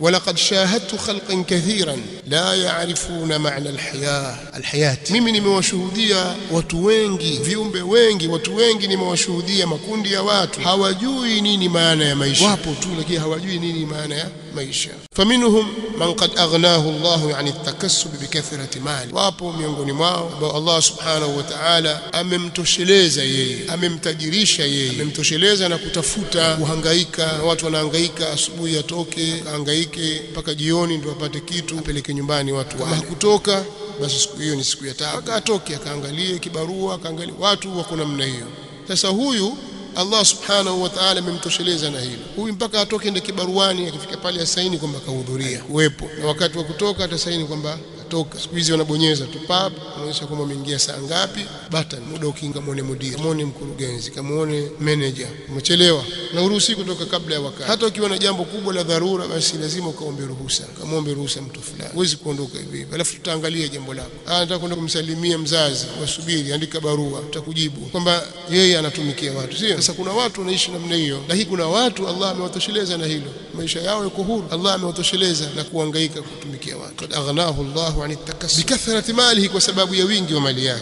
ولقد شاهدت خلقا كثيرا لا يعرفون معنى الحياة. mimi nimewashuhudia watu wengi, viumbe wengi, watu wengi nimewashuhudia, makundi ya watu hawajui nini maana ya maisha. Wapo tu lakini hawajui nini maana ya maisha. faminhum man qad aghnahu Allah yani at-takassub bikathrati mali, wapo miongoni mwao ambao Allah subhanahu wa ta'ala amemtosheleza yeye, amemtajirisha yeye, amemtosheleza na kutafuta, kuhangaika. Watu wanahangaika, asubuhi atoke hangaike mpaka jioni ndio apate kitu apeleke nyumbani watu. Kama hakutoka basi siku hiyo ni siku ya taabu, atoke akaangalie kibarua, akaangalie. Watu wako namna hiyo. Sasa huyu Allah subhanahu wa ta'ala amemtosheleza na hilo. Huyu mpaka atoke ende kibaruani, akifika pale asaini kwamba kahudhuria kuwepo, na wakati wa kutoka atasaini kwamba toka. Siku hizi wanabonyeza tu pap, unaonyesha kwamba umeingia saa ngapi, button, muda ukiinga muone mudiri, muone mkurugenzi, kamuone manager, umechelewa, na uruhusi kutoka kabla ya wakati. Hata ukiwa na jambo kubwa la dharura, basi lazima ukaombe ruhusa, kamuombe ruhusa mtu fulani. Huwezi kuondoka hivi, alafu tutaangalia jambo lako. Nataka kwenda kumsalimia mzazi, wasubiri, andika barua, tutakujibu kwamba yeye anatumikia watu, sio? Sasa kuna watu wanaishi namna hiyo, lakini kuna watu Allah amewatosheleza na hilo, maisha yao yako huru. Allah amewatosheleza na kuhangaika kutumikia watu. Qad aghnahu Allah عن التكسب بكثرة ماله, kwa sababu ya wingi wa mali yake.